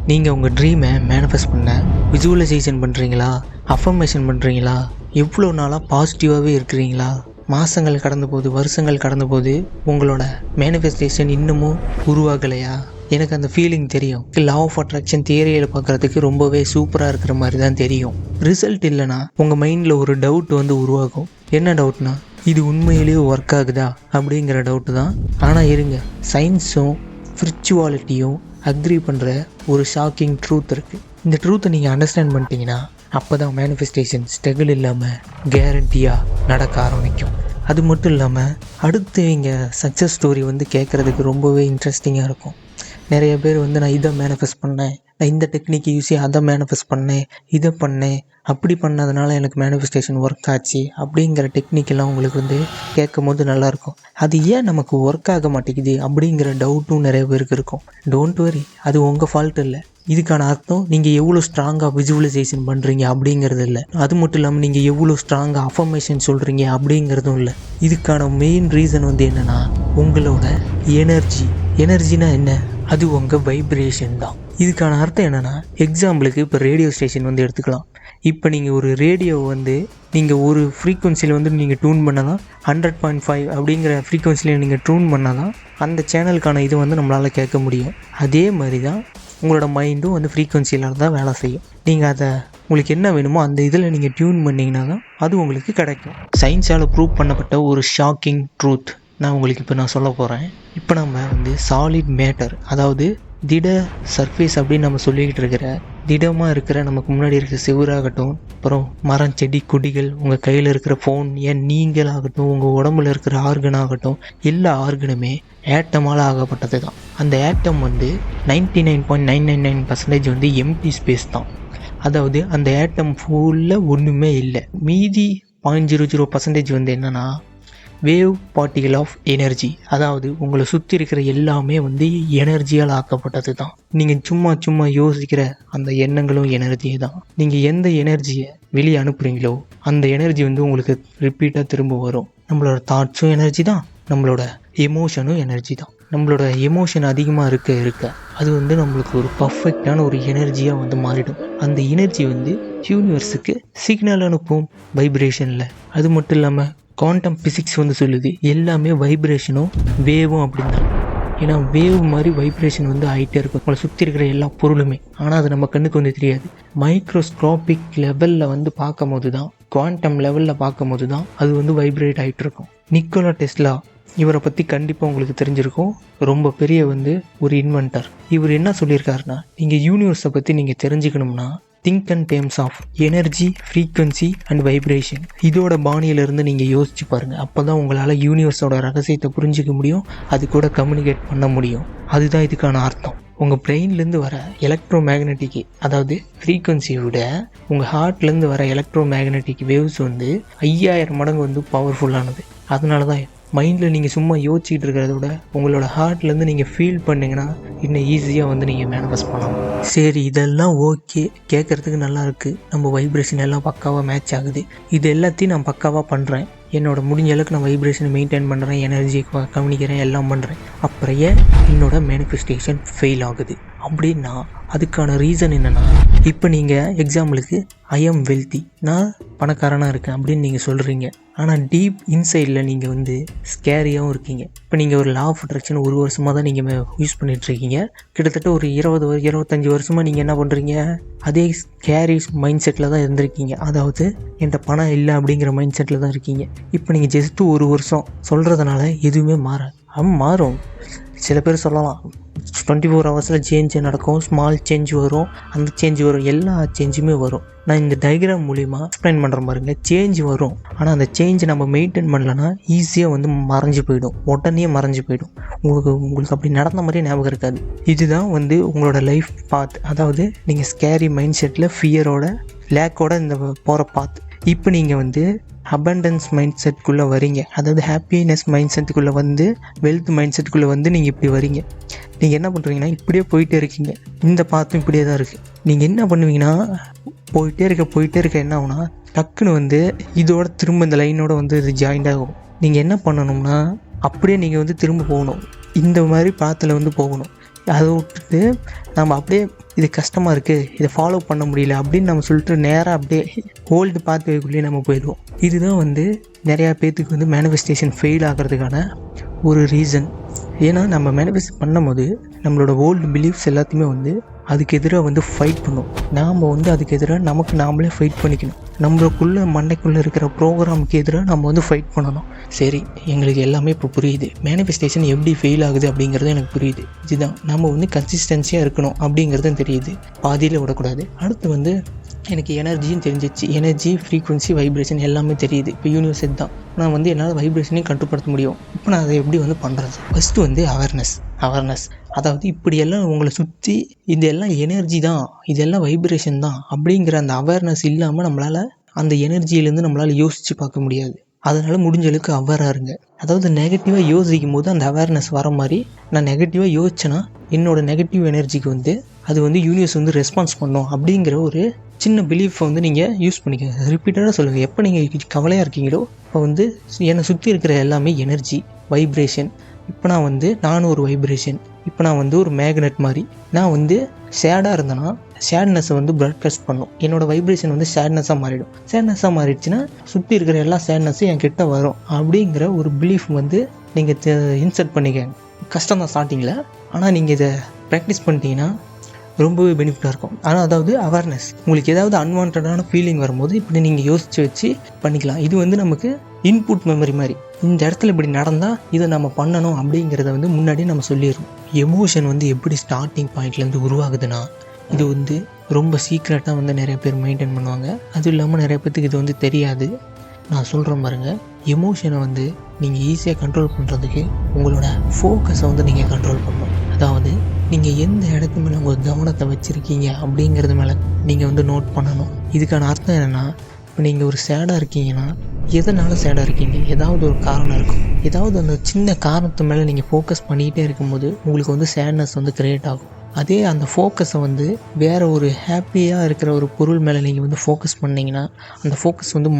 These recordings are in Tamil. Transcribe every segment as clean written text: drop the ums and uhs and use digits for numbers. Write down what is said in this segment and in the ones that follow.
நீங்கள் உங்கள் ட்ரீமை மேனிஃபெஸ்ட் பண்ண விஜுவலைசேஷன் பண்ணுறீங்களா, அஃபர்மேஷன் பண்ணுறீங்களா, எவ்வளோ நாளாக பாசிட்டிவாகவே இருக்கிறீங்களா? மாதங்கள் கடந்த போது, வருஷங்கள் கடந்த போது உங்களோட மேனிஃபெஸ்டேஷன் இன்னமும் உருவாகலையா? எனக்கு அந்த ஃபீலிங் தெரியும். லா ஆஃப் அட்ராக்ஷன் தியரியில் பார்க்குறதுக்கு ரொம்பவே சூப்பராக இருக்கிற மாதிரி தான் தெரியும். ரிசல்ட் இல்லைனா உங்கள் மைண்டில் ஒரு டவுட் உருவாகும். என்ன டவுட்னா, இது உண்மையிலேயே ஒர்க் ஆகுதா அப்படிங்கிற டவுட்டு தான். ஆனால் இருங்க, சயின்ஸும் ஸ்பிரிச்சுவாலிட்டியும் அக்ரி பண்ணுற ஒரு ஷாக்கிங் ட்ரூத் இருக்குது. இந்த ட்ரூத்தை நீங்கள் அண்டர்ஸ்டாண்ட் பண்ணிட்டீங்கன்னா அப்போ தான் மேனிஃபெஸ்டேஷன் ஸ்ட்ரகிள் இல்லாமல் கேரண்டியாக நடக்க ஆரம்பிக்கும். அது மட்டும் இல்லாமல் அடுத்து இங்கே சக்ஸஸ் ஸ்டோரி கேட்குறதுக்கு ரொம்பவே இன்ட்ரெஸ்டிங்காக இருக்கும். நிறைய பேர் நான் இதை மேனிஃபெஸ்ட் பண்ணேன், நான் இந்த டெக்னிக் யூஸ் அதை மேனிஃபெஸ்ட் பண்ணேன், இதை பண்ணேன், அப்படி பண்ணதுனால எனக்கு மேனிஃபெஸ்டேஷன் ஒர்க் ஆச்சு அப்படிங்கிற டெக்னிக்கெல்லாம் உங்களுக்கு கேட்கும் போது நல்லாயிருக்கும். அது ஏன் நமக்கு ஒர்க் ஆக மாட்டேங்குது அப்படிங்கிற டவுட்டும் நிறைய பேருக்கு இருக்கும். டோன்ட் வரி, அது உங்கள் ஃபால்ட் இல்லை. இதுக்கான அர்த்தம் நீங்கள் எவ்வளோ ஸ்ட்ராங்காக விஜுவலைசேஷன் பண்ணுறீங்க அப்படிங்கிறது இல்லை. அது மட்டும் இல்லாமல் நீங்கள் எவ்வளோ ஸ்ட்ராங்காக அஃபர்மேஷன் சொல்கிறீங்க அப்படிங்கிறதும் இல்லை. இதுக்கான மெயின் ரீசன் என்னென்னா உங்களோட எனர்ஜினா என்ன? அது உங்கள் வைப்ரேஷன் தான். இதுக்கான அர்த்தம் என்னென்னா, எக்ஸாம்பிளுக்கு இப்போ ரேடியோ ஸ்டேஷன் எடுத்துக்கலாம். இப்போ நீங்கள் ஒரு ரேடியோவை நீங்கள் ஒரு ஃப்ரீக்குவன்சியில் நீங்கள் டியூன் பண்ணால் தான் 100.5 அப்படிங்கிற ஃப்ரீக்குவன்சியில் நீங்கள் டியூன் பண்ணால் தான் அந்த சேனலுக்கான இது நம்மளால் கேட்க முடியும். அதே மாதிரி தான் உங்களோட மைண்டும் ஃப்ரீக்குவன்சியில் தான் வேலை செய்யும். நீங்கள் அதை உங்களுக்கு என்ன வேணுமோ அந்த இதில் நீங்கள் டியூன் பண்ணிங்கன்னா தான் அது உங்களுக்கு கிடைக்கும். சயின்ஸால் ப்ரூவ் பண்ணப்பட்ட ஒரு ஷாக்கிங் ட்ரூத் நான் உங்களுக்கு இப்போ சொல்ல போகிறேன். இப்போ நம்ம சாலிட் மேட்டர், அதாவது திட சர்ஃபேஸ் அப்படின்னு நம்ம சொல்லிக்கிட்டு இருக்கிற திடமாக இருக்கிற நமக்கு முன்னாடி இருக்கிற செவுராகட்டும், அப்புறம் மரம் செடி கொடிகள், உங்கள் கையில் இருக்கிற ஃபோன், ஏன் நீங்களாகட்டும், உங்கள் உடம்புல இருக்கிற ஆர்கன் ஆகட்டும், எல்லா ஆர்கனுமே ஆட்டமால் ஆகப்பட்டது தான். அந்த ஆட்டம் 99.999% எம்டி ஸ்பேஸ் தான். அதாவது அந்த ஆட்டம் ஃபுல்லாக ஒன்றுமே இல்லை. மீதி 0.00% என்னென்னா வேவ் பார்ட்டிகல் ஆஃப் எனர்ஜி. அதாவது உங்களை சுற்றி இருக்கிற எல்லாமே எனர்ஜியால் ஆக்கப்பட்டது தான். நீங்கள் சும்மா யோசிக்கிற அந்த எண்ணங்களும் எனர்ஜியே தான். நீங்கள் எந்த எனர்ஜியை வெளியே அனுப்புகிறீங்களோ அந்த எனர்ஜி உங்களுக்கு ரிப்பீட்டாக திரும்ப வரும். நம்மளோட தாட்ஸும் எனர்ஜி தான், நம்மளோட எமோஷனும் எனர்ஜி தான். நம்மளோட எமோஷன் அதிகமாக இருக்க அது நம்மளுக்கு ஒரு பர்ஃபெக்டான ஒரு எனர்ஜியாக மாறிடும். அந்த எனர்ஜி யூனிவர்ஸுக்கு சிக்னல் அனுப்பும் வைப்ரேஷனில். அது மட்டும் இல்லாமல் குவாண்டம் ஃபிசிக்ஸ் சொல்லுது எல்லாமே வைப்ரேஷனும் வேவும் அப்படின்னு. ஏன்னா வேவ் மாதிரி வைப்ரேஷன் ஆகிட்டே இருக்கும் உங்களை சுற்றி இருக்கிற எல்லா பொருளுமே. ஆனால் அது நம்ம கண்ணுக்கு தெரியாது. மைக்ரோஸ்கோபிக் லெவலில் பார்க்கும் போது தான், குவாண்டம் லெவலில் பார்க்கும் போது தான் அது வைப்ரேட் ஆகிட்டு இருக்கும். நிக்கோலா டெஸ்லா, இவரை பற்றி கண்டிப்பாக உங்களுக்கு தெரிஞ்சிருக்கும். ரொம்ப பெரிய ஒரு இன்வென்டர். இவர் என்ன சொல்லியிருக்காருன்னா, நீங்கள் யூனிவர்ஸை பற்றி நீங்கள் தெரிஞ்சுக்கணும்னா think and terms of energy, frequency and vibration. இதோட பாணியிலேருந்து நீங்கள் யோசிச்சு பாருங்கள். அப்போ தான் உங்களால் யூனிவர்ஸோட ரகசியத்தை புரிஞ்சிக்க முடியும், அது கூட கம்யூனிகேட் பண்ண முடியும். அதுதான் இதுக்கான அர்த்தம். உங்கள் பிரெயின்லேருந்து வர எலக்ட்ரோ மேக்னெட்டிக், அதாவது ஃப்ரீக்வன்சியை விட உங்கள் ஹார்ட்லேருந்து வர எலக்ட்ரோ மேக்னெட்டிக் வேவ்ஸ் 5000 மடங்கு பவர்ஃபுல்லானது. அதனால தான் மைண்டில் நீங்கள் சும்மா யோசிச்சுட்டு இருக்கிறத விட உங்களோட ஹார்ட்லேருந்து நீங்கள் ஃபீல் பண்ணிங்கன்னா இன்னும் ஈஸியாக நீங்கள் மேனிஃபெஸ்ட் பண்ணலாம். சரி, இதெல்லாம் ஓகே, கேட்குறதுக்கு நல்லா இருக்குது, நம்ம வைப்ரேஷன் எல்லாம் பக்காவாக மேட்ச் ஆகுது, இது எல்லாத்தையும் நான் பக்காவாக பண்ணுறேன், என்னோட முடிஞ்ச அளவுக்கு நான் வைப்ரேஷனை மெயின்டைன் பண்ணுறேன், எனர்ஜியை கவனிக்கிறேன், எல்லாம் பண்ணுறேன், அப்புறம் ஏன் என்னோட மேனிஃபெஸ்டேஷன் ஃபெயில் ஆகுது அப்படின்னா அதுக்கான ரீசன் என்னென்னா, இப்போ நீங்கள் எக்ஸாம்பிளுக்கு ஐ எம் வெல்த்தி, நான் பணக்காரனாக இருக்கேன் அப்படின்னு நீங்கள் சொல்கிறீங்க. ஆனால் டீப் இன்சைடில் நீங்கள் ஸ்கேரியாகவும் இருக்கீங்க. இப்போ நீங்கள் ஒரு லா ஆஃப் அட்ராக்ஷன் 1 வருஷமாக தான் நீங்கள் யூஸ் பண்ணிகிட்ருக்கீங்க. கிட்டத்தட்ட ஒரு 25 வருஷமாக நீங்கள் என்ன பண்ணுறீங்க, அதே ஸ்கேரி மைண்ட் செட்டில் தான் இருந்திருக்கீங்க. அதாவது என்கிட்ட பணம் இல்லை அப்படிங்கிற மைண்ட் செட்டில் தான் இருக்கீங்க. இப்போ நீங்கள் ஜஸ்ட்டு 1 வருஷம் சொல்கிறதுனால எதுவுமே மாறும். சில பேர் சொல்லலாம் 24 ஹவர்ஸில் சேஞ்ச் நடக்கும், ஸ்மால் சேஞ்ச் வரும், அந்த சேஞ்ச் வரும், எல்லா சேஞ்சுமே வரும். நான் இந்த டயக்ராம் மூலிமா எக்ஸ்பிளைன் பண்ணுறேன் பாருங்க. சேஞ்ச் வரும், ஆனால் அந்த சேஞ்சை நம்ம மெயின்டைன் பண்ணலன்னா ஈஸியாக மறைஞ்சு போயிடும், உடனே மறைஞ்சு போயிடும். உங்களுக்கு அப்படி நடந்த மாதிரியே ஞாபகம் இருக்காது. இதுதான் உங்களோட லைஃப் பாத். அதாவது நீங்கள் ஸ்கேரி மைண்ட் செட்டில் ஃபியரோட லேக்கோட இந்த போகிற பாத். இப்போ நீங்கள் அபண்டன்ஸ் மைண்ட் செட்டுக்குள்ளே வரீங்க. அதாவது ஹாப்பினஸ் மைண்ட் செட்டுக்குள்ளே வெல்த் மைண்ட் செட்டுக்குள்ளே நீங்கள் இப்படி வரீங்க. நீங்கள் என்ன பண்ணுறீங்கன்னா இப்படியே போயிட்டே இருக்கீங்க. இந்த பாத்தும் இப்படியே தான் இருக்குது. நீங்கள் என்ன பண்ணுவீங்கன்னா போயிட்டே இருக்க என்ன ஆகுனா டக்குன்னு இதோட திரும்ப இந்த லைனோட இது ஜாயிண்ட் ஆகும். நீங்கள் என்ன பண்ணணும்னா அப்படியே நீங்கள் திரும்ப போகணும், இந்த மாதிரி பாத்தில் போகணும். அதை விட்டுட்டு நம்ம அப்படியே இது கஷ்டமாக இருக்குது, இதை ஃபாலோ பண்ண முடியல அப்படின்னு நம்ம சொல்லிட்டு நேராக அப்படியே ஓல்டு பாத்வேக்குள்ளேயே நம்ம போயிடுவோம். இதுதான் வந்து நிறையா பேர்த்துக்கு வந்து மேனிஃபெஸ்டேஷன் ஃபெயில் ஆகிறதுக்கான ஒரு ரீசன். ஏன்னா நம்ம மேனிஃபெஸ்ட் பண்ணும் போது நம்மளோட ஓல்டு பிலீஃப்ஸ் எல்லாத்தையுமே வந்து அதுக்கு எதிராக வந்து ஃபைட் பண்ணும். நாம் வந்து அதுக்கு எதிராக நமக்கு நாமளே ஃபைட் பண்ணிக்கணும். நம்மளுக்குள்ளே மண்டைக்குள்ளே இருக்கிற ப்ரோக்ராமுக்கு எதிராக நம்ம வந்து ஃபைட் பண்ணணும். சரி, எங்களுக்கு எல்லாமே இப்போ புரியுது, மேனிஃபெஸ்டேஷன் எப்படி ஃபெயில் ஆகுது அப்படிங்கிறது எனக்கு புரியுது. இதுதான் நம்ம வந்து கன்சிஸ்டன்சியாக இருக்கணும் அப்படிங்கிறதும் தெரியுது, பாதியில் விடக்கூடாது. அடுத்து வந்து எனக்கு எனர்ஜியும் தெரிஞ்சிச்சு. எனர்ஜி, ஃப்ரீக்வன்சி, வைப்ரேஷன் எல்லாமே தெரியுது. இப்போ யூனிவர்ஸ் தான் நான் வந்து என்னால் வைப்ரேஷனையும் கட்டுப்படுத்த முடியும். இப்போ நான் அதை எப்படி வந்து பண்ணுறது? ஃபஸ்ட்டு வந்து அவேர்னஸ். அதாவது இப்படியெல்லாம் உங்களை சுற்றி இதெல்லாம் எனர்ஜி தான், இதெல்லாம் வைப்ரேஷன் தான் அப்படிங்கிற அந்த அவேர்னஸ் இல்லாமல் நம்மளால் அந்த எனர்ஜியிலேருந்து நம்மளால் யோசித்து பார்க்க முடியாது. அதனால் முடிஞ்ச அளவுக்கு அவேராக இருங்க. அதாவது நெகட்டிவாக யோசிக்கும் போது அந்த அவேர்னஸ் வர மாதிரி, நான் நெகட்டிவாக யோசிச்சேன்னா என்னோடய நெகட்டிவ் எனர்ஜிக்கு வந்து அது வந்து யூனிவர்ஸ் வந்து ரெஸ்பான்ஸ் பண்ணும் அப்படிங்கிற ஒரு சின்ன பிலீஃபை வந்து நீங்கள் யூஸ் பண்ணிக்கோங்க. ரிப்பீட்டடாக சொல்லுங்கள். எப்போ நீங்கள் கவலையாக இருக்கீங்களோ இப்போ வந்து என்னை சுற்றி இருக்கிற எல்லாமே எனர்ஜி, வைப்ரேஷன். இப்போ நானும் ஒரு வைப்ரேஷன். இப்போ நான் வந்து ஒரு மேக்னெட் மாதிரி. நான் வந்து சேடாக இருந்தேன்னா சேட்னஸை வந்து ப்ராட்காஸ்ட் பண்ணும். என்னோடய வைப்ரேஷன் வந்து சேட்னஸாக மாறிடும். சேட்னஸாக மாறிடுச்சுன்னா சுற்றி இருக்கிற எல்லா சேட்னஸும் என் கிட்ட வரும் அப்படிங்கிற ஒரு பிலீஃப் வந்து நீங்கள் இன்சர்ட் பண்ணிக்கங்க. கஷ்டம் தான் ஸ்டார்டிங்கில், ஆனால் நீங்கள் இதை ப்ராக்டிஸ் பண்ணிட்டீங்கன்னா ரொம்பவே பெனிஃபிட்டாக இருக்கும். ஆனால் அதாவது அவேர்னஸ், உங்களுக்கு ஏதாவது அன்வான்டான ஃபீலிங் வரும்போது இப்படி நீங்கள் யோசித்து வச்சு பண்ணிக்கலாம். இது வந்து நமக்கு இன்புட் மெமரி மாதிரி. இந்த இடத்துல இப்படி நடந்தால் இதை நம்ம பண்ணணும் அப்படிங்கிறத வந்து முன்னாடியே நம்ம சொல்லிடுறோம். எமோஷன் வந்து எப்படி ஸ்டார்டிங் பாயிண்ட்லேருந்து உருவாகுதுன்னா, இது வந்து ரொம்ப சீக்ரெட்டாக வந்து நிறைய பேர் மெயின்டைன் பண்ணுவாங்க. அதுவும் இல்லாமல் நிறைய பேர்த்துக்கு இது வந்து தெரியாது. நான் சொல்கிறேன் பாருங்கள், எமோஷனை வந்து நீங்கள் ஈஸியாக கண்ட்ரோல் பண்ணுறதுக்கு உங்களோட ஃபோக்கஸை வந்து நீங்கள் கண்ட்ரோல் பண்ணணும். அதாவது நீங்கள் எந்த இடத்து மேலே உங்கள் கவனத்தை வச்சுருக்கீங்க அப்படிங்கிறது மேலே நீங்கள் வந்து நோட் பண்ணணும். இதுக்கான அர்த்தம் என்னென்னா, இப்போ நீங்கள் ஒரு சேடாக இருக்கீங்கன்னா எதனால சேடாக இருக்கீங்க, ஏதாவது ஒரு காரணம் இருக்கும். ஏதாவது அந்த சின்ன காரணத்து மேலே நீங்கள் ஃபோக்கஸ் பண்ணிக்கிட்டே இருக்கும்போது உங்களுக்கு வந்து சேட்னஸ் வந்து க்ரியேட் ஆகும். அதே அந்த ஃபோக்கஸை வந்து வேறு ஒரு ஹாப்பியாக இருக்கிற ஒரு பொருள் மேலே நீங்கள் வந்து ஃபோக்கஸ் பண்ணிங்கன்னா அந்த ஃபோக்கஸ் வந்து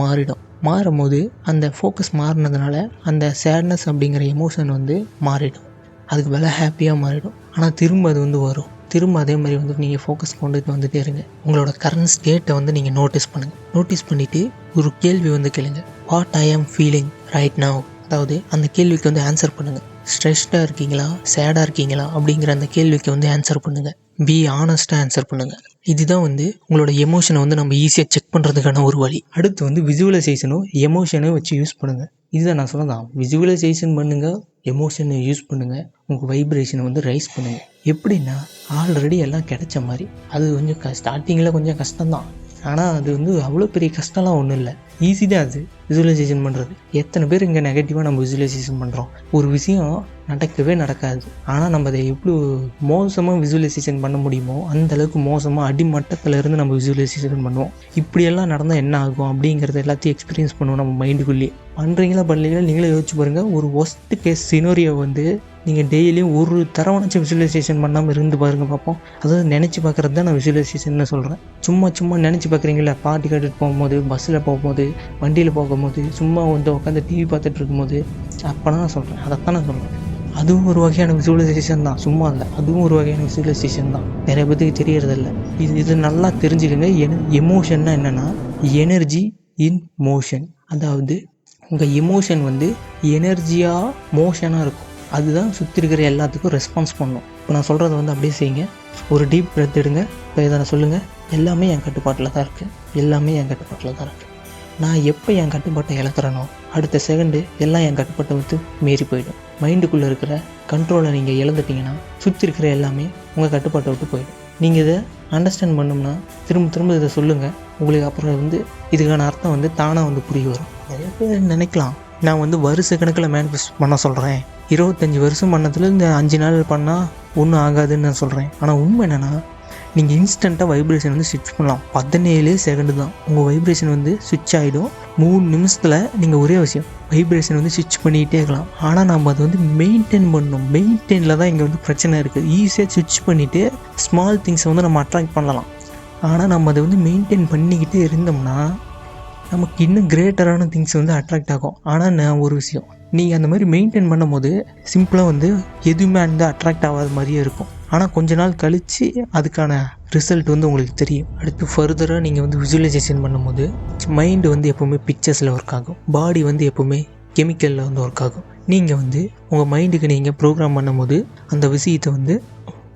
மாறும் போது அந்த ஃபோக்கஸ் மாறினதுனால அந்த சேட்னஸ் அப்படிங்கிற எமோஷன் வந்து மாறிடும். அதுக்கு மேலே ஹாப்பியாக மாறிடும். ஆனால் திரும்ப அது வந்து வரும். திரும்ப அதே மாதிரி வந்து நீங்கள் ஃபோக்கஸ் கொண்டுட்டு வந்துகிட்டே இருங்க. உங்களோட கரண்ட் ஸ்டேட்டை வந்து நீங்கள் நோட்டீஸ் பண்ணுங்கள். நோட்டீஸ் பண்ணிவிட்டு ஒரு கேள்வி வந்து கேளுங்க, வாட் ஐ ஆம் ஃபீலிங் ரைட் நவ். அதாவது அந்த கேள்விக்கு வந்து ஆன்சர் பண்ணுங்கள். ஸ்ட்ரெஸ்டாக இருக்கீங்களா, சேடாக இருக்கீங்களா அப்படிங்கிற அந்த கேள்விக்கு வந்து ஆன்சர் பண்ணுங்கள். பி ஆனஸ்ட்டாக ஆன்சர் பண்ணுங்கள். இதுதான் வந்து உங்களோட எமோஷனை வந்து நம்ம ஈஸியாக செக் பண்ணுறதுக்கான ஒரு வழி. அடுத்து வந்து விசுவலைசேஷனும் எமோஷனையும் வச்சு யூஸ் பண்ணுங்கள். இதுதான் நான் சொல்லலாம். விசுவலைசேஷன் பண்ணுங்கள், எமோஷனை யூஸ் பண்ணுங்கள், உங்கள் வைப்ரேஷனை வந்து ரைஸ் பண்ணுங்கள். எப்படின்னா, ஆல்ரெடி எல்லாம் கிடைச்ச மாதிரி. அது கொஞ்சம் ஸ்டார்டிங்கில் கொஞ்சம் கஷ்டம்தான், ஆனால் அது வந்து அவ்வளோ பெரிய கஷ்டம்லாம் ஒன்றும் இல்லை. ஈஸி தான் அது விசுவலைசேஷன் பண்ணுறது. எத்தனை பேர் இங்கே நெகட்டிவாக நம்ம விசுவலைசேஷன் பண்ணுறோம். ஒரு விஷயம் நடக்கவே நடக்காது, ஆனால் நம்ம அதை எவ்வளோ மோசமாக விசுவலைசேஷன் பண்ண முடியுமோ அந்தளவுக்கு மோசமாக அடிமட்டத்தில் இருந்து நம்ம விசுவலைசேஷன் பண்ணுவோம். இப்படியெல்லாம் நடந்தால் என்ன ஆகும் அப்படிங்கிறது எல்லாத்தையும் எக்ஸ்பீரியன்ஸ் பண்ணுவோம் நம்ம மைண்டுக்குள்ளேயே. பண்ணுறீங்களா பண்ணலீங்களா நீங்களே யோசிச்சு பாருங்கள். ஒரு ஒஸ்ட் கேஸ் சினோரியோ வந்து நீங்கள் டெய்லியும் ஒரு தரவணைச்சி விசுவலைசேஷன் பண்ணாமல் இருந்து பாருங்கள் பார்ப்போம். அதாவது நினச்சி பார்க்குறது தான் நான் விசுவலைசேஷன் சொல்கிறேன். சும்மா நினச்சி பார்க்குறீங்களா, பாட்டு கேட்டுட்டு போகும்போது, பஸ்ஸில் போகும்போது, வண்டியில் போகும்போது, சும்மா வந்து உட்காந்து டிவி பார்த்துட்டு இருக்கும்போது, அப்போ நான் சொல்கிறேன், அதைத்தான் நான் சொல்கிறேன். அதுவும் ஒரு வகையான விசுவலைசேஷன் தான், சும்மா இல்லை, அதுவும் ஒரு வகையான விசுவலைசேஷன் தான். நிறைய பேருக்கு தெரியறதில்ல. இது நல்லா தெரிஞ்சுக்கங்க. எமோஷன்னா என்னென்னா, எனர்ஜி இன் மோஷன். அதாவது உங்கள் எமோஷன் வந்து எனர்ஜியாக மோஷனாக இருக்கும். அதுதான் சுற்றி இருக்கிற எல்லாத்துக்கும் ரெஸ்பான்ஸ் பண்ணும். இப்போ நான் சொல்கிறத வந்து அப்படியே செய்யுங்க. ஒரு டீப் பிரெத் எடுங்க. இப்போ இதை நான் சொல்லுங்கள், எல்லாமே என் கட்டுப்பாட்டில் தான் இருக்குது, எல்லாமே என் கட்டுப்பாட்டில் தான் இருக்குது. நான் எப்போ என் கட்டுப்பாட்டை இழக்கிறேனோ அடுத்த செகண்டு எல்லாம் என் கட்டுப்பாட்டை விட்டு மீறி போயிடும். மைண்டுக்குள்ளே இருக்கிற கண்ட்ரோலை நீங்கள் இழந்துட்டீங்கன்னா சுற்றி இருக்கிற எல்லாமே உங்கள் கட்டுப்பாட்டை விட்டு போயிடும். நீங்கள் இதை அண்டர்ஸ்டாண்ட் பண்ணோம்னா திரும்ப இதை சொல்லுங்கள். உங்களுக்கு அப்புறம் வந்து இதுக்கான அர்த்தம் வந்து தானாக வந்து புரிய வரும். நிறைய பேர் நினைக்கலாம், நான் வந்து வருஷ கணக்கில் மேனிஃபெஸ்ட் பண்ண சொல்கிறேன், 25 வருஷம் பண்ணதில் இந்த 5 நாள் பண்ணால் ஒன்றும் ஆகாதுன்னு நான் சொல்கிறேன். ஆனால் உண்மை என்னென்னா, நீங்கள் இன்ஸ்டண்ட்டாக வைப்ரேஷன் வந்து ஸ்விட்ச் பண்ணலாம். 17 செகண்டு தான் உங்கள் வைப்ரேஷன் வந்து ஸ்விட்ச் ஆகிடும். 3 நிமிஷத்தில் நீங்கள் ஒரே விஷயம் வைப்ரேஷன் வந்து ஸ்விட்ச் பண்ணிக்கிட்டே இருக்கலாம். ஆனால் நம்ம அதை வந்து மெயின்டைன் பண்ணணும். மெயின்டைனில் தான் இங்கே வந்து பிரச்சனை இருக்குது. ஈஸியாக ஸ்விட்ச் பண்ணிவிட்டு ஸ்மால் திங்ஸை வந்து நம்ம அட்ராக்ட் பண்ணலாம். ஆனால் நம்ம அதை வந்து மெயின்டைன் பண்ணிக்கிட்டே இருந்தோம்னா நமக்கு இன்னும் கிரேட்டரான திங்ஸ் வந்து அட்ராக்ட் ஆகும். ஆனால் நான் ஒரு விஷயம், நீங்கள் அந்த மாதிரி மெயின்டைன் பண்ணும் போது சிம்பிளாக வந்து எதுவுமே அந்த அட்ராக்ட் ஆகாத மாதிரியே இருக்கும். ஆனால் கொஞ்ச நாள் கழித்து அதுக்கான ரிசல்ட் வந்து உங்களுக்கு தெரியும். அடுத்து ஃபர்தராக நீங்கள் வந்து விசுவலைசேஷன் பண்ணும்போது மைண்டு வந்து எப்போவுமே பிக்சர்ஸில் ஒர்க் ஆகும், பாடி வந்து எப்போவுமே கெமிக்கலில் வந்து ஒர்க் ஆகும். நீங்கள் வந்து உங்கள் மைண்டுக்கு நீங்கள் ப்ரோக்ராம் பண்ணும்போது அந்த விஷயத்தை வந்து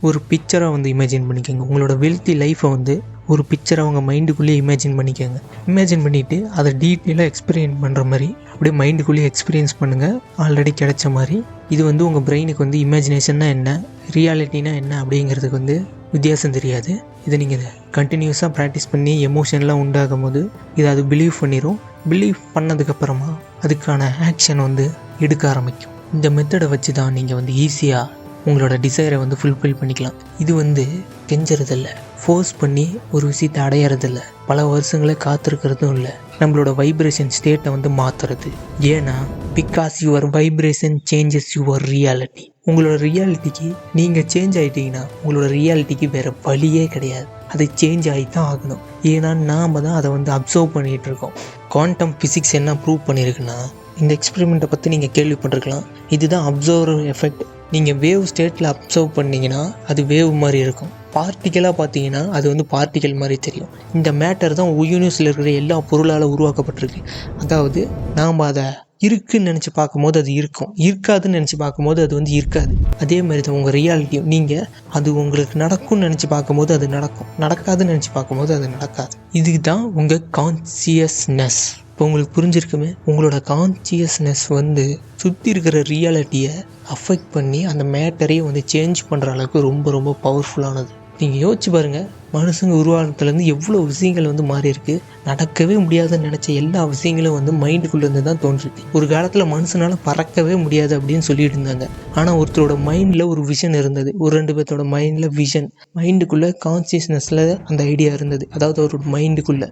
ஒரு பிக்சராக வந்து இமேஜின் பண்ணிக்கோங்க. உங்களோட வெல்த்தி லைஃப்பை வந்து ஒரு பிக்சராக உங்கள் மைண்டுக்குள்ளேயே இமேஜின் பண்ணிக்கோங்க. இமேஜின் பண்ணிவிட்டு அதை டீட்டெயிலாக எக்ஸ்பீரியன்ஸ் பண்ணுற மாதிரி அப்படியே மைண்டுக்குள்ளேயே எக்ஸ்பீரியன்ஸ் பண்ணுங்கள். ஆல்ரெடி கிடைச்ச மாதிரி இது வந்து உங்கள் பிரெயினுக்கு வந்து இமேஜினேஷன்னா என்ன, ரியாலிட்டினா என்ன அப்படிங்கிறதுக்கு வந்து வித்தியாசம் தெரியாது. இதை நீங்கள் கண்டினியூஸாக ப்ராக்டிஸ் பண்ணி எமோஷன்லாம் உண்டாகும் போது இதை அது பிலீவ் பண்ணிடும். பிலீவ் பண்ணதுக்கப்புறமா அதுக்கான ஆக்ஷன் வந்து எடுக்க ஆரம்பிக்கும். இந்த மெத்தடை வச்சு தான் நீங்கள் வந்து ஈஸியாக உங்களோட டிசைரை வந்து ஃபுல்ஃபில் பண்ணிக்கலாம். இது வந்து கெஞ்சறதில்லை, ஃபோர்ஸ் பண்ணி ஒரு விஷயத்தை அடையிறதில்லை, பல வருஷங்களே காத்திருக்கிறதும் இல்லை. நம்மளோட வைப்ரேஷன் ஸ்டேட்டை வந்து மாற்றுறது. ஏன்னா because your vibration changes your reality. உங்களோட ரியாலிட்டிக்கு நீங்கள் சேஞ்ச் ஆகிட்டீங்கன்னா உங்களோட ரியாலிட்டிக்கு வேறு வழியே கிடையாது. அது சேஞ்ச் ஆகி தான் ஆகணும். ஏன்னா நாம் தான் அதை வந்து அப்சர்வ் பண்ணிகிட்டு இருக்கோம். குவாண்டம் ஃபிசிக்ஸ் என்ன ப்ரூவ் பண்ணியிருக்குன்னா, இந்த எக்ஸ்பெரிமெண்ட்டை பற்றி நீங்கள் கேள்விப்பட்டிருக்கலாம். இதுதான் அப்சர்வர் எஃபெக்ட். நீங்கள் வேவ் ஸ்டேட்டில் அப்சர்வ் பண்ணிங்கன்னா அது வேவ் மாதிரி இருக்கும். பார்ட்டிக்கலாக பார்த்தீங்கன்னா அது வந்து பார்ட்டிக்கல் மாதிரி தெரியும். இந்த மேட்டர் தான் யூனிவர்ஸில் இருக்கிற எல்லா பொருளால் உருவாக்கப்பட்டிருக்கு. அதாவது நாம் அதை இருக்குன்னு நினச்சி பார்க்கும்போது அது இருக்கும், இருக்காதுன்னு நினச்சி பார்க்கும்போது அது வந்து இருக்காது. அதே மாதிரி தான் உங்கள் ரியாலிட்டியும். நீங்கள் அது உங்களுக்கு நடக்கும்னு நினச்சி பார்க்கும்போது அது நடக்கும், நடக்காதுன்னு நினச்சி பார்க்கும்போது அது நடக்காது. இதுக்கு தான் உங்கள் கான்சியஸ்னஸ். இப்போ உங்களுக்கு புரிஞ்சிருக்குமே, உங்களோட கான்சியஸ்னஸ் வந்து சுற்றி இருக்கிற ரியாலிட்டியை அஃபெக்ட் பண்ணி அந்த மேட்டரையே வந்து சேஞ்ச் பண்ணுற அளவுக்கு ரொம்ப ரொம்ப பவர்ஃபுல்லானது. நீங்கள் யோசிச்சு பாருங்கள், மனுஷங்க உருவானத்துலேருந்து எவ்வளோ விஷயங்கள் வந்து மாறி இருக்குது. நடக்கவே முடியாதுன்னு நினச்ச எல்லா விஷயங்களும் வந்து மைண்டுக்குள்ளேருந்து தான் தோன்றுச்சு. ஒரு காலத்தில் மனுஷனால் பறக்கவே முடியாது அப்படின்னு சொல்லிட்டு இருந்தாங்க. ஆனால் ஒருத்தரோட மைண்டில் ஒரு விஷன் இருந்தது, ஒரு 2 பேர்த்தோட மைண்டில் விஷன், மைண்டுக்குள்ளே கான்சியஸ்னஸில் அந்த ஐடியா இருந்தது. அதாவது அவரோட மைண்டுக்குள்ளே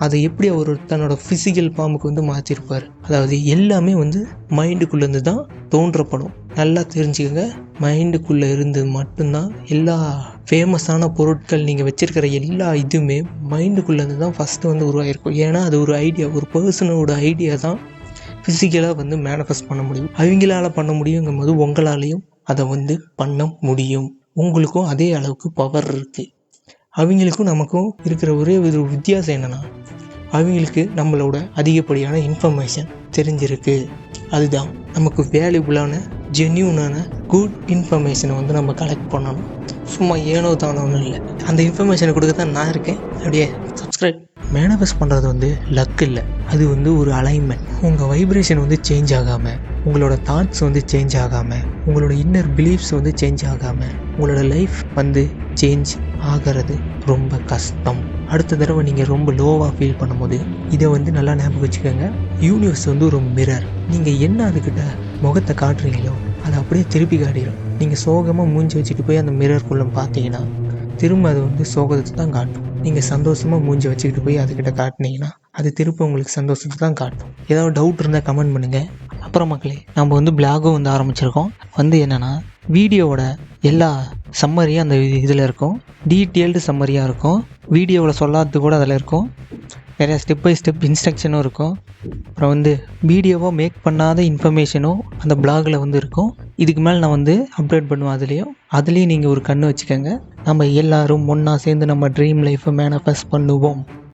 அதை எப்படி அவர் தன்னோட ஃபிசிக்கல் ஃபார்முக்கு வந்து மாற்றிருப்பார். அதாவது எல்லாமே வந்து மைண்டுக்குள்ளேருந்து தான் தோன்றப்படும். நல்லா தெரிஞ்சுக்கங்க, மைண்டுக்குள்ளே இருந்து மட்டும்தான் எல்லா ஃபேமஸான பொருட்கள், நீங்கள் வச்சுருக்கிற எல்லா இதுவுமே மைண்டுக்குள்ளேருந்து தான் ஃபஸ்ட்டு வந்து உருவாகிருக்கும். ஏன்னா அது ஒரு ஐடியா, ஒரு பர்சனோட ஐடியா தான் ஃபிசிக்கலாக வந்து மேனிஃபெஸ்ட் பண்ண முடியும். அவங்களால பண்ண முடியுங்கும் போது உங்களாலையும் அதை வந்து பண்ண முடியும். உங்களுக்கும் அதே அளவுக்கு பவர் இருக்குது. அவங்களுக்கும் நமக்கும் இருக்கிற ஒரே ஒரு வித்தியாசம் என்னென்னா, அவங்களுக்கு நம்மளோட அதிகப்படியான இன்ஃபர்மேஷன் தெரிஞ்சிருக்கு. அதுதான் நமக்கு வேல்யூபுளான ஜென்யூனான குட் இன்ஃபர்மேஷனை வந்து நம்ம கலெக்ட் பண்ணணும். சும்மா ஏனோ தானோன்னு இல்லை. அந்த இன்ஃபர்மேஷனை கொடுக்க தான் நான் இருக்கேன். அப்படியே சப்ஸ்கிரைப். மேனிஃபெஸ்ட் பண்ணுறது வந்து லக் இல்லை, அது வந்து ஒரு அலைன்மெண்ட். உங்கள் வைப்ரேஷன் வந்து சேஞ்ச் ஆகாமல், உங்களோட தாட்ஸ் வந்து சேஞ்ச் ஆகாமல், உங்களோட இன்னர் பிலீஃப்ஸ் வந்து சேஞ்ச் ஆகாமல் உங்களோட லைஃப் வந்து சேஞ்ச் ஆகிறது ரொம்ப கஷ்டம். அடுத்த தடவை நீங்கள் ரொம்ப லோவாக ஃபீல் பண்ணும்போது இதை வந்து நல்லா ஞாபகம் வச்சுக்கோங்க. யூனிவர்ஸ் வந்து ஒரு மிரர். நீங்கள் என்ன அதுக்கிட்ட முகத்தை காட்டுறீங்களோ அதை அப்படியே திருப்பி காட்டிடும். நீங்கள் சோகமாக மூஞ்சி வச்சுட்டு போய் அந்த மிரருக்குள்ளே பார்த்தீங்கன்னா திரும்ப அது வந்து சோகத்தை தான் காட்டும். நீங்கள் சந்தோஷமாக மூஞ்சி வச்சுக்கிட்டு போய் அதுக்கிட்ட காட்டினீங்கன்னா அது திரும்ப உங்களுக்கு சந்தோஷத்தை தான் காட்டும். ஏதாவது டவுட் இருந்தால் கமெண்ட் பண்ணுங்கள். அப்புறம் மக்களே, நம்ம வந்து பிளாகும் வந்து ஆரம்பிச்சிருக்கோம். வந்து என்னென்னா, வீடியோவோட எல்லா சம்மரியும் அந்த இதில் இருக்கும், டீட்டெயில்டு சம்மரியாக இருக்கும். வீடியோவில் சொல்லாதது கூட அதில் இருக்கும். நிறையா ஸ்டெப் பை ஸ்டெப் இன்ஸ்ட்ரக்ஷனும் இருக்கும். அப்புறம் வந்து வீடியோவாக மேக் பண்ணாத இன்ஃபர்மேஷனும் அந்த பிளாகில் வந்து இருக்கும். இதுக்கு மேலே நான் வந்து அப்டேட் பண்ணுவேன். அதுலேயும் நீங்கள் ஒரு கண்ணு வச்சுக்கோங்க. நம்ம எல்லோரும் ஒன்றா சேர்ந்து நம்ம ட்ரீம் லைஃப்பை மேனிஃபெஸ்ட் பண்ணுவோம்.